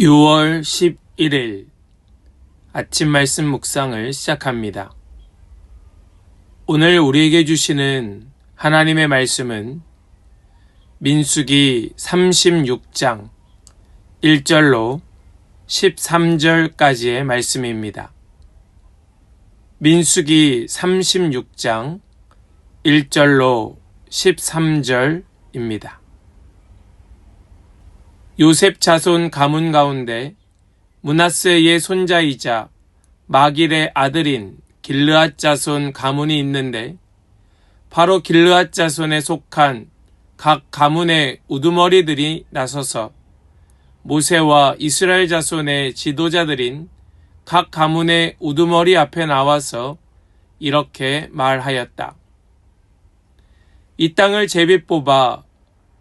6월 11일 아침 말씀 묵상을 시작합니다. 오늘 우리에게 주시는 하나님의 말씀은 민수기 36장 1절로 13절까지의 말씀입니다. 민수기 36장 1절로 13절입니다. 요셉 자손 가문 가운데 므낫세의 손자이자 마길의 아들인 길르앗 자손 가문이 있는데 바로 길르앗 자손에 속한 각 가문의 우두머리들이 나서서 모세와 이스라엘 자손의 지도자들인 각 가문의 우두머리 앞에 나와서 이렇게 말하였다. 이 땅을 제비 뽑아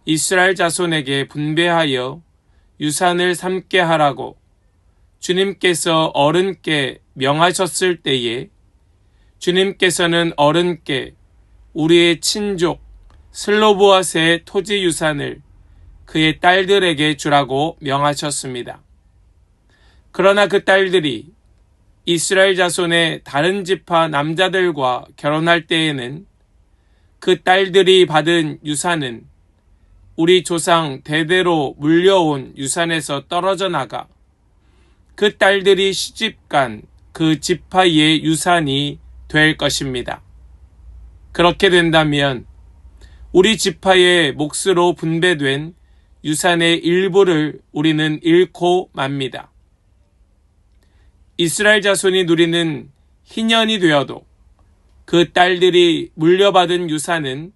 이스라엘 자손에게 분배하여 유산을 삼게 하라고 주님께서 어른께 명하셨을 때에 주님께서는 어른께 우리의 친족 슬로보앗의 토지 유산을 그의 딸들에게 주라고 명하셨습니다. 그러나 그 딸들이 이스라엘 자손의 다른 지파 남자들과 결혼할 때에는 그 딸들이 받은 유산은 우리 조상 대대로 물려온 유산에서 떨어져 나가 그 딸들이 시집간 그 지파의 유산이 될 것입니다. 그렇게 된다면 우리 지파의 몫으로 분배된 유산의 일부를 우리는 잃고 맙니다. 이스라엘 자손이 누리는 희년이 되어도 그 딸들이 물려받은 유산은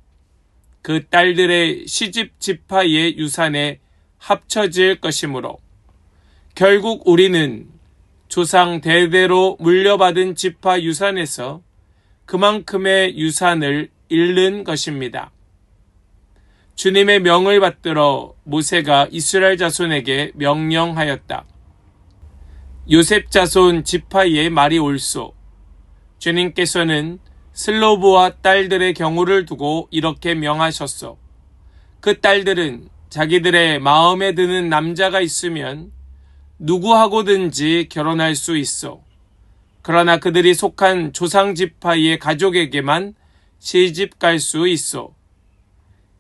그 딸들의 시집 지파의 유산에 합쳐질 것이므로 결국 우리는 조상 대대로 물려받은 지파 유산에서 그만큼의 유산을 잃는 것입니다. 주님의 명을 받들어 모세가 이스라엘 자손에게 명령하였다. 요셉 자손 지파의 말이 옳소. 주님께서는 슬로보와 딸들의 경우를 두고 이렇게 명하셨소. 그 딸들은 자기들의 마음에 드는 남자가 있으면 누구하고든지 결혼할 수 있어. 그러나 그들이 속한 조상 지파의 가족에게만 시집 갈 수 있어.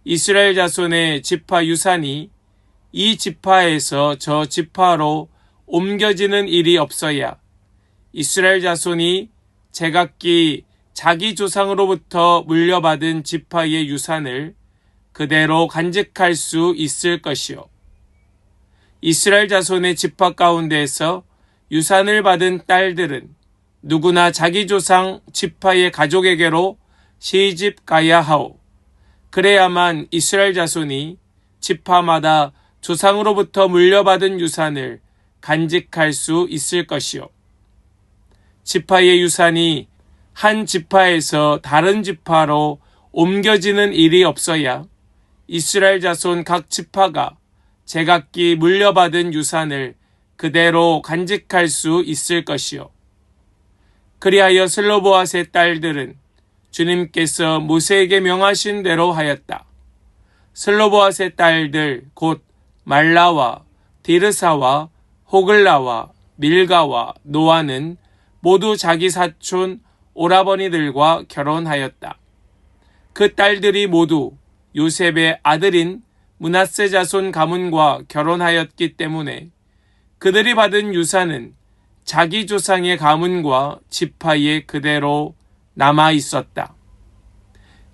이스라엘 자손의 지파 유산이 이 지파에서 저 지파로 옮겨지는 일이 없어야 이스라엘 자손이 제각기 자기 조상으로부터 물려받은 지파의 유산을 그대로 간직할 수 있을 것이요. 이스라엘 자손의 지파 가운데에서 유산을 받은 딸들은 누구나 자기 조상 지파의 가족에게로 시집 가야 하오. 그래야만 이스라엘 자손이 지파마다 조상으로부터 물려받은 유산을 간직할 수 있을 것이요. 지파의 유산이 한 지파에서 다른 지파로 옮겨지는 일이 없어야 이스라엘 자손 각 지파가 제각기 물려받은 유산을 그대로 간직할 수 있을 것이요. 그리하여 슬로보앗의 딸들은 주님께서 모세에게 명하신 대로 하였다. 슬로보앗의 딸들 곧 말라와 디르사와 호글라와 밀가와 노아는 모두 자기 사촌 오라버니들과 결혼하였다. 그 딸들이 모두 요셉의 아들인 므낫세 자손 가문과 결혼하였기 때문에 그들이 받은 유산은 자기 조상의 가문과 지파에 그대로 남아 있었다.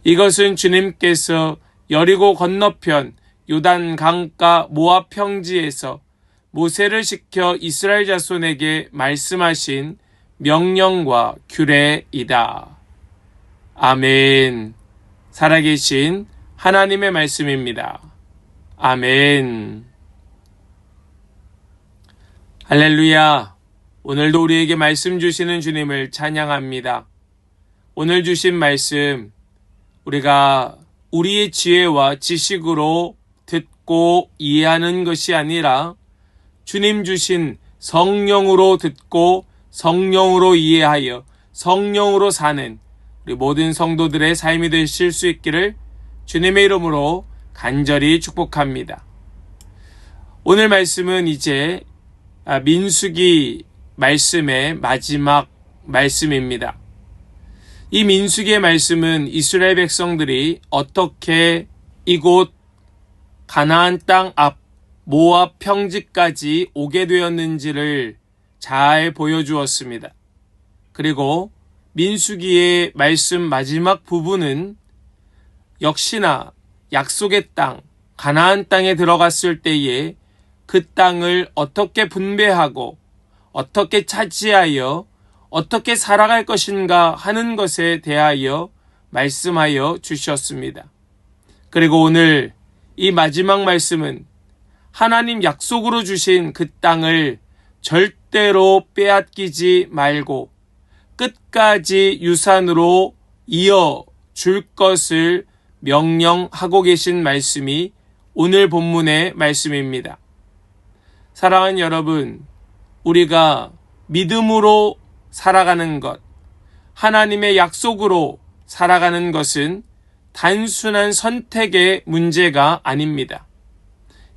이것은 주님께서 여리고 건너편 요단 강가 모압 평지에서 모세를 시켜 이스라엘 자손에게 말씀하신 명령과 규례이다. 아멘. 살아계신 하나님의 말씀입니다. 아멘. 할렐루야. 오늘도 우리에게 말씀 주시는 주님을 찬양합니다. 오늘 주신 말씀, 우리가 우리의 지혜와 지식으로 듣고 이해하는 것이 아니라 주님 주신 성령으로 듣고 성령으로 이해하여 성령으로 사는 우리 모든 성도들의 삶이 되실 수 있기를 주님의 이름으로 간절히 축복합니다. 오늘 말씀은 이제 민수기 말씀의 마지막 말씀입니다. 이 민수기의 말씀은 이스라엘 백성들이 어떻게 이곳 가나안 땅 앞 모압 평지까지 오게 되었는지를 잘 보여주었습니다. 그리고 민수기의 말씀 마지막 부분은 역시나 약속의 땅, 가나안 땅에 들어갔을 때에 그 땅을 어떻게 분배하고 어떻게 차지하여 어떻게 살아갈 것인가 하는 것에 대하여 말씀하여 주셨습니다. 그리고 오늘 이 마지막 말씀은 하나님 약속으로 주신 그 땅을 절대로 빼앗기지 말고 끝까지 유산으로 이어줄 것을 명령하고 계신 말씀이 오늘 본문의 말씀입니다. 사랑하는 여러분, 우리가 믿음으로 살아가는 것, 하나님의 약속으로 살아가는 것은 단순한 선택의 문제가 아닙니다.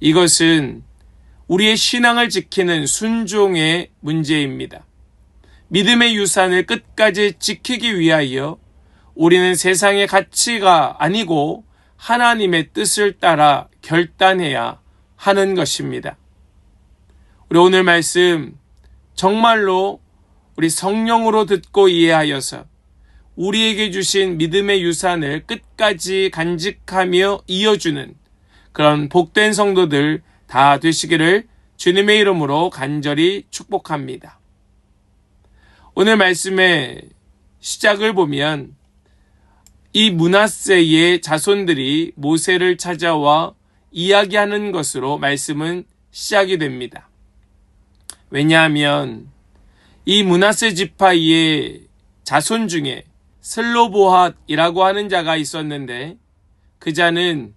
이것은 우리의 신앙을 지키는 순종의 문제입니다. 믿음의 유산을 끝까지 지키기 위하여 우리는 세상의 가치가 아니고 하나님의 뜻을 따라 결단해야 하는 것입니다. 우리 오늘 말씀 정말로 우리 성령으로 듣고 이해하여서 우리에게 주신 믿음의 유산을 끝까지 간직하며 이어주는 그런 복된 성도들 다 되시기를 주님의 이름으로 간절히 축복합니다. 오늘 말씀의 시작을 보면 이 므낫세의 자손들이 모세를 찾아와 이야기하는 것으로 말씀은 시작이 됩니다. 왜냐하면 이 므낫세 지파의 자손 중에 슬로보핫이라고 하는 자가 있었는데 그 자는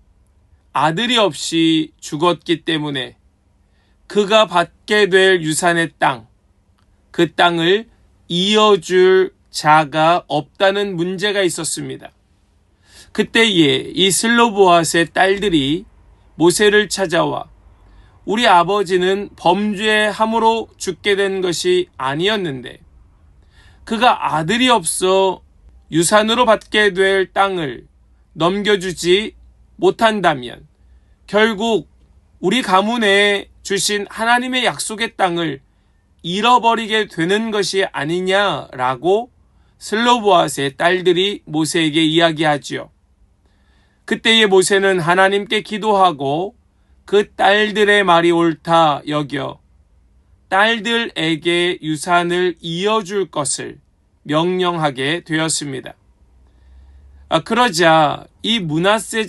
아들이 없이 죽었기 때문에 그가 받게 될 유산의 땅, 그 땅을 이어줄 자가 없다는 문제가 있었습니다. 그때에 이 슬로보핫의 딸들이 모세를 찾아와 우리 아버지는 범죄함으로 죽게 된 것이 아니었는데 그가 아들이 없어 유산으로 받게 될 땅을 넘겨주지 못한다면 결국 우리 가문에 주신 하나님의 약속의 땅을 잃어버리게 되는 것이 아니냐라고 슬로보핫의 딸들이 모세에게 이야기하지요. 그때의 모세는 하나님께 기도하고 그 딸들의 말이 옳다 여겨 딸들에게 유산을 이어줄 것을 명령하게 되었습니다. 그러자 이 므낫세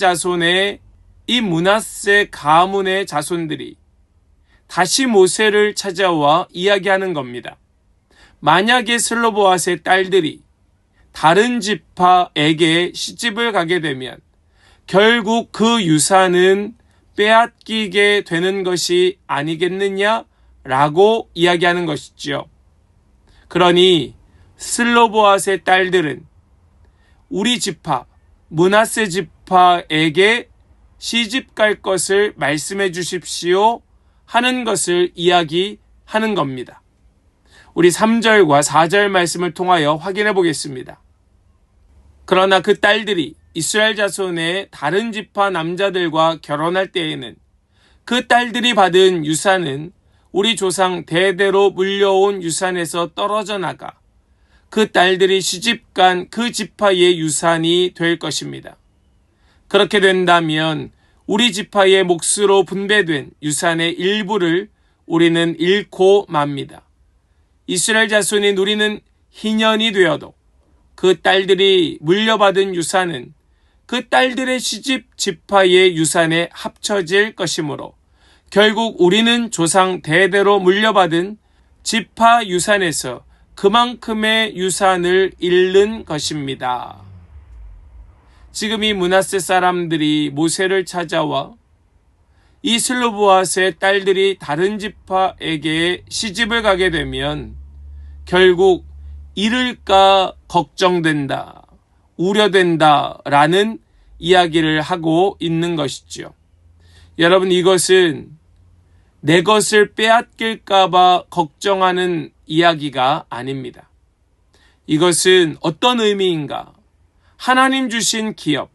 가문의 자손들이 다시 모세를 찾아와 이야기하는 겁니다. 만약에 슬로보핫의 딸들이 다른 지파에게 시집을 가게 되면 결국 그 유산은 빼앗기게 되는 것이 아니겠느냐라고 이야기하는 것이지요. 그러니 슬로보핫의 딸들은 우리 지파, 므낫세 지파에게 시집 갈 것을 말씀해 주십시오 하는 것을 이야기하는 겁니다. 우리 3절과 4절 말씀을 통하여 확인해 보겠습니다. 그러나 그 딸들이 이스라엘 자손의 다른 지파 남자들과 결혼할 때에는 그 딸들이 받은 유산은 우리 조상 대대로 물려온 유산에서 떨어져 나가 그 딸들이 시집간 그 지파의 유산이 될 것입니다. 그렇게 된다면 우리 지파의 몫으로 분배된 유산의 일부를 우리는 잃고 맙니다. 이스라엘 자손이 누리는 희년이 되어도 그 딸들이 물려받은 유산은 그 딸들의 시집 지파의 유산에 합쳐질 것이므로 결국 우리는 조상 대대로 물려받은 지파 유산에서 그만큼의 유산을 잃는 것입니다. 지금 이 므낫세 사람들이 모세를 찾아와 이 슬로보핫의 딸들이 다른 지파에게 시집을 가게 되면 결국 잃을까 걱정된다, 우려된다라는 이야기를 하고 있는 것이지요. 여러분, 이것은 내 것을 빼앗길까봐 걱정하는 이야기가 아닙니다. 이것은 어떤 의미인가? 하나님 주신 기업,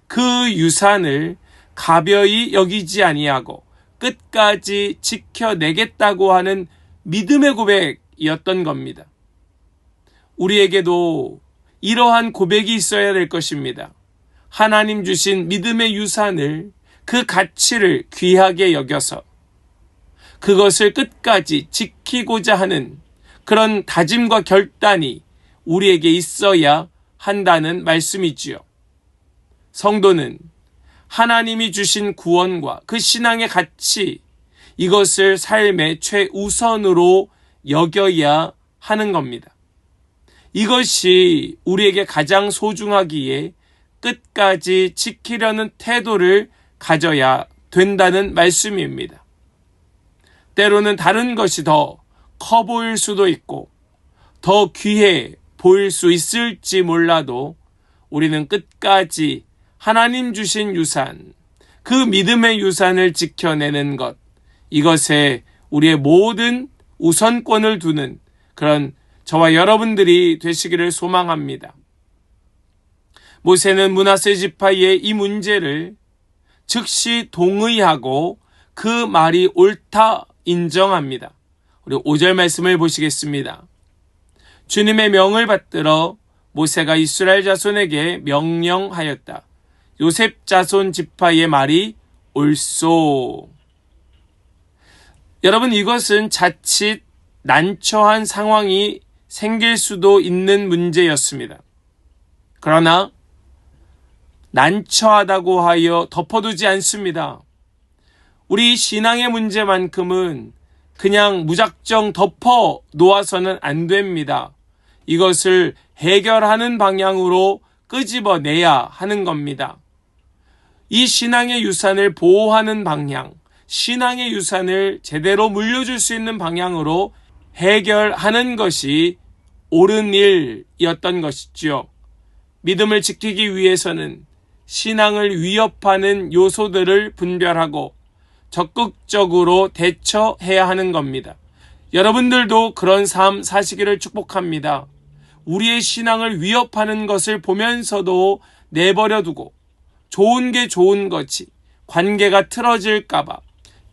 그 유산을 가벼이 여기지 아니하고 끝까지 지켜내겠다고 하는 믿음의 고백이었던 겁니다. 우리에게도 이러한 고백이 있어야 될 것입니다. 하나님 주신 믿음의 유산을, 그 가치를 귀하게 여겨서 그것을 끝까지 지키고자 하는 그런 다짐과 결단이 우리에게 있어야 한다는 말씀이지요. 성도는 하나님이 주신 구원과 그 신앙의 가치, 이것을 삶의 최우선으로 여겨야 하는 겁니다. 이것이 우리에게 가장 소중하기에 끝까지 지키려는 태도를 가져야 된다는 말씀입니다. 때로는 다른 것이 더 커 보일 수도 있고 더 귀해 보일 수 있을지 몰라도 우리는 끝까지 하나님 주신 유산, 그 믿음의 유산을 지켜내는 것, 이것에 우리의 모든 우선권을 두는 그런 저와 여러분들이 되시기를 소망합니다. 모세는 므낫세 지파의 이 문제를 즉시 동의하고 그 말이 옳다 인정합니다. 우리 5절 말씀을 보시겠습니다. 주님의 명을 받들어 모세가 이스라엘 자손에게 명령하였다. 요셉 자손 지파의 말이 옳소. 여러분, 이것은 자칫 난처한 상황이 생길 수도 있는 문제였습니다. 그러나 난처하다고 하여 덮어두지 않습니다. 우리 신앙의 문제만큼은 그냥 무작정 덮어 놓아서는 안 됩니다. 이것을 해결하는 방향으로 끄집어내야 하는 겁니다. 이 신앙의 유산을 보호하는 방향, 신앙의 유산을 제대로 물려줄 수 있는 방향으로 해결하는 것이 옳은 일이었던 것이지요. 믿음을 지키기 위해서는 신앙을 위협하는 요소들을 분별하고 적극적으로 대처해야 하는 겁니다. 여러분들도 그런 삶 사시기를 축복합니다. 우리의 신앙을 위협하는 것을 보면서도 내버려두고 좋은 게 좋은 거지, 관계가 틀어질까봐,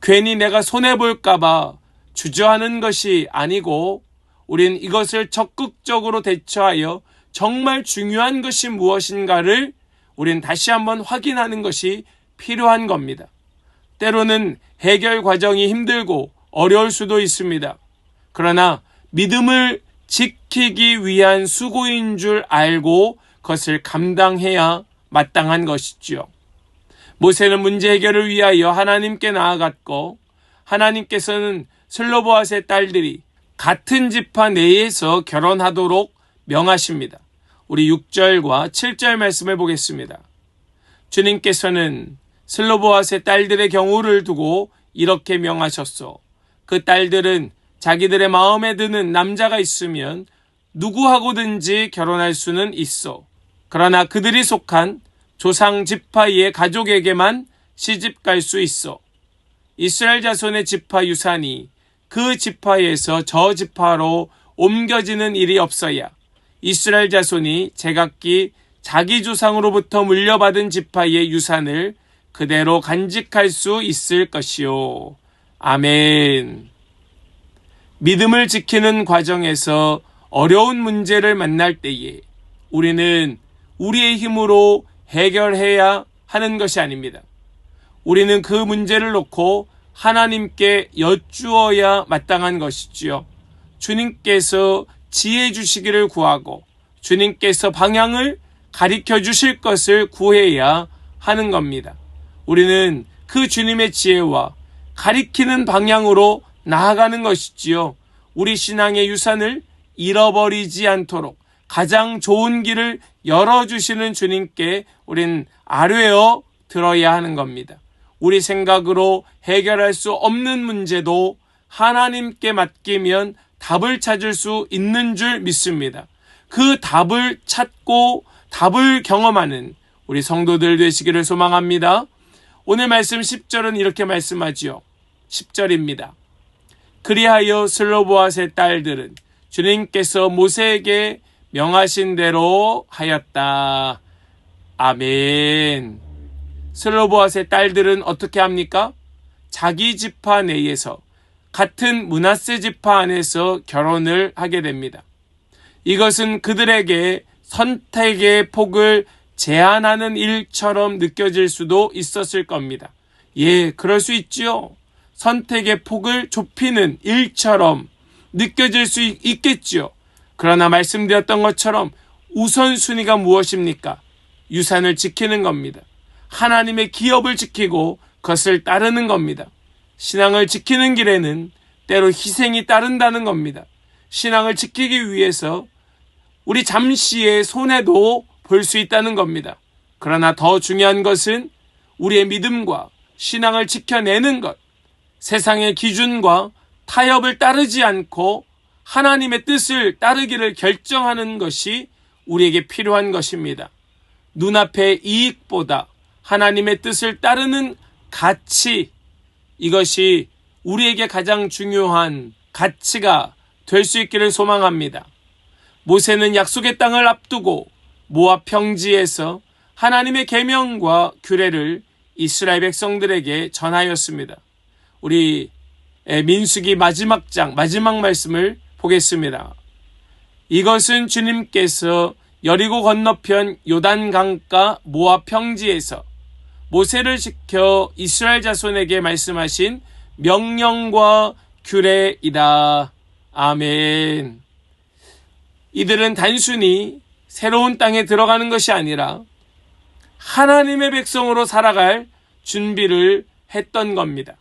괜히 내가 손해볼까봐 주저하는 것이 아니고 우린 이것을 적극적으로 대처하여 정말 중요한 것이 무엇인가를 우린 다시 한번 확인하는 것이 필요한 겁니다. 때로는 해결 과정이 힘들고 어려울 수도 있습니다. 그러나 믿음을 지키기 위한 수고인 줄 알고 그것을 감당해야 마땅한 것이지요. 모세는 문제 해결을 위하여 하나님께 나아갔고 하나님께서는 슬로보앗의 딸들이 같은 지파 내에서 결혼하도록 명하십니다. 우리 6절과 7절 말씀을 보겠습니다. 주님께서는 슬로보앗의 딸들의 경우를 두고 이렇게 명하셨소. 그 딸들은 자기들의 마음에 드는 남자가 있으면 누구하고든지 결혼할 수는 있어. 그러나 그들이 속한 조상 지파의 가족에게만 시집갈 수 있어. 이스라엘 자손의 지파 유산이 그 지파에서 저 지파로 옮겨지는 일이 없어야 이스라엘 자손이 제각기 자기 조상으로부터 물려받은 지파의 유산을 그대로 간직할 수 있을 것이요. 아멘. 믿음을 지키는 과정에서 어려운 문제를 만날 때에 우리는 우리의 힘으로 해결해야 하는 것이 아닙니다. 우리는 그 문제를 놓고 하나님께 여쭈어야 마땅한 것이지요. 주님께서 지혜 주시기를 구하고 주님께서 방향을 가리켜 주실 것을 구해야 하는 겁니다. 우리는 그 주님의 지혜와 가리키는 방향으로 나아가는 것이지요. 우리 신앙의 유산을 잃어버리지 않도록 가장 좋은 길을 열어주시는 주님께 우린 아뢰어 들어야 하는 겁니다. 우리 생각으로 해결할 수 없는 문제도 하나님께 맡기면 답을 찾을 수 있는 줄 믿습니다. 그 답을 찾고 답을 경험하는 우리 성도들 되시기를 소망합니다. 오늘 말씀 10절은 이렇게 말씀하지요. 10절입니다. 그리하여 슬로보앗의 딸들은 주님께서 모세에게 명하신 대로 하였다. 아멘. 슬로보앗의 딸들은 어떻게 합니까? 자기 지파 내에서 같은 므낫세 지파 안에서 결혼을 하게 됩니다. 이것은 그들에게 선택의 폭을 제한하는 일처럼 느껴질 수도 있었을 겁니다. 예, 그럴 수 있지요. 선택의 폭을 좁히는 일처럼 느껴질 수 있겠지요. 그러나 말씀드렸던 것처럼 우선순위가 무엇입니까? 유산을 지키는 겁니다. 하나님의 기업을 지키고 그것을 따르는 겁니다. 신앙을 지키는 길에는 때로 희생이 따른다는 겁니다. 신앙을 지키기 위해서 우리 잠시의 손해도 볼 수 있다는 겁니다. 그러나 더 중요한 것은 우리의 믿음과 신앙을 지켜내는 것, 세상의 기준과 타협을 따르지 않고 하나님의 뜻을 따르기를 결정하는 것이 우리에게 필요한 것입니다. 눈앞의 이익보다 하나님의 뜻을 따르는 가치, 이것이 우리에게 가장 중요한 가치가 될 수 있기를 소망합니다. 모세는 약속의 땅을 앞두고 모압 평지에서 하나님의 계명과 규례를 이스라엘 백성들에게 전하였습니다. 우리 민수기 마지막 장, 마지막 말씀을 보겠습니다. 이것은 주님께서 여리고 건너편 요단 강가 모압 평지에서 모세를 지켜 이스라엘 자손에게 말씀하신 명령과 규례이다. 아멘. 이들은 단순히 새로운 땅에 들어가는 것이 아니라 하나님의 백성으로 살아갈 준비를 했던 겁니다.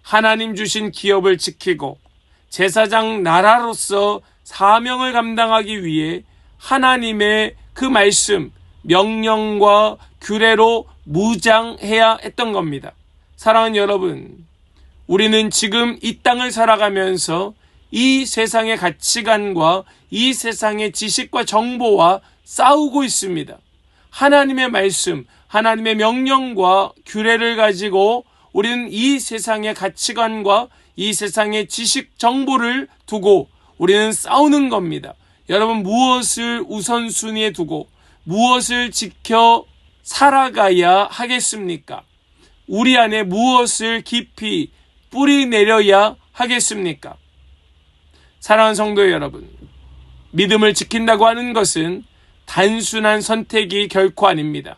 하나님 주신 기업을 지키고 제사장 나라로서 사명을 감당하기 위해 하나님의 그 말씀, 명령과 규례로 무장해야 했던 겁니다. 사랑하는 여러분, 우리는 지금 이 땅을 살아가면서 이 세상의 가치관과 이 세상의 지식과 정보와 싸우고 있습니다. 하나님의 말씀, 하나님의 명령과 규례를 가지고 우리는 이 세상의 가치관과 이 세상의 지식 정보를 두고 우리는 싸우는 겁니다. 여러분, 무엇을 우선순위에 두고 무엇을 지켜 살아가야 하겠습니까? 우리 안에 무엇을 깊이 뿌리 내려야 하겠습니까? 사랑하는 성도 여러분, 믿음을 지킨다고 하는 것은 단순한 선택이 결코 아닙니다.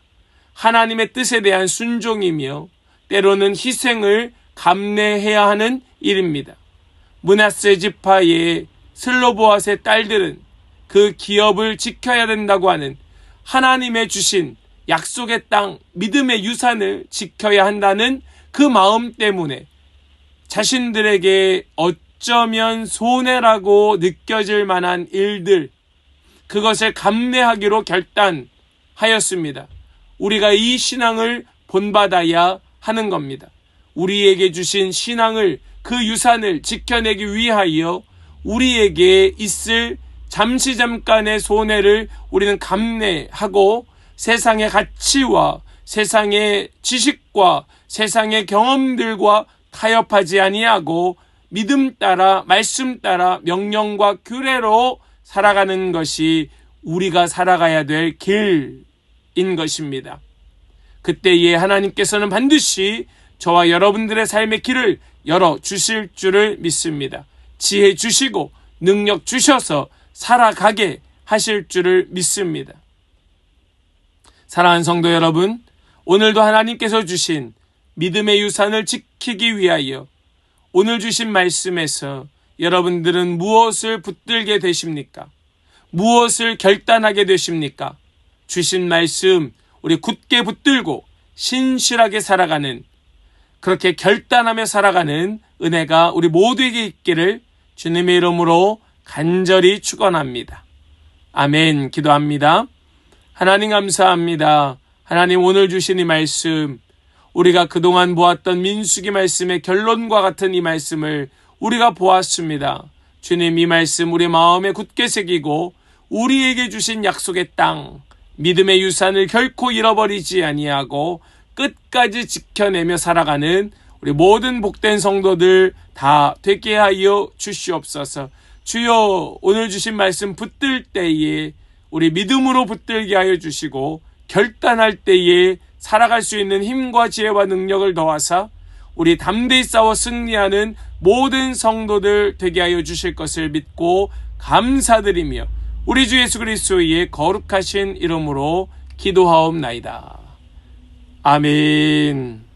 하나님의 뜻에 대한 순종이며 때로는 희생을 감내해야 하는 일입니다. 므낫세 지파의 슬로보앗의 딸들은 그 기업을 지켜야 된다고 하는 하나님의 주신 약속의 땅, 믿음의 유산을 지켜야 한다는 그 마음 때문에 자신들에게 어쩌면 손해라고 느껴질 만한 일들, 그것을 감내하기로 결단하였습니다. 우리가 이 신앙을 본받아야 하는 겁니다. 우리에게 주신 신앙을, 그 유산을 지켜내기 위하여 우리에게 있을 잠시 잠깐의 손해를 우리는 감내하고 세상의 가치와 세상의 지식과 세상의 경험들과 타협하지 아니하고 믿음 따라, 말씀 따라, 명령과 규례로 살아가는 것이 우리가 살아가야 될 길인 것입니다. 그때에 하나님께서는 반드시 저와 여러분들의 삶의 길을 열어주실 줄을 믿습니다. 지혜 주시고 능력 주셔서 살아가게 하실 줄을 믿습니다. 사랑하는 성도 여러분, 오늘도 하나님께서 주신 믿음의 유산을 지키기 위하여 오늘 주신 말씀에서 여러분들은 무엇을 붙들게 되십니까? 무엇을 결단하게 되십니까? 주신 말씀 우리 굳게 붙들고 신실하게 살아가는, 그렇게 결단하며 살아가는 은혜가 우리 모두에게 있기를 주님의 이름으로 간절히 축원합니다. 아멘. 기도합니다. 하나님 감사합니다. 하나님, 오늘 주신 이 말씀, 우리가 그동안 보았던 민수기 말씀의 결론과 같은 이 말씀을 우리가 보았습니다. 주님, 이 말씀 우리 마음에 굳게 새기고 우리에게 주신 약속의 땅, 믿음의 유산을 결코 잃어버리지 아니하고 끝까지 지켜내며 살아가는 우리 모든 복된 성도들 다 되게 하여 주시옵소서. 주여, 오늘 주신 말씀 붙들 때에 우리 믿음으로 붙들게 하여 주시고, 결단할 때에 살아갈 수 있는 힘과 지혜와 능력을 더하사 우리 담대히 싸워 승리하는 모든 성도들 되게 하여 주실 것을 믿고 감사드리며 우리 주 예수 그리스도의 거룩하신 이름으로 기도하옵나이다. 아멘.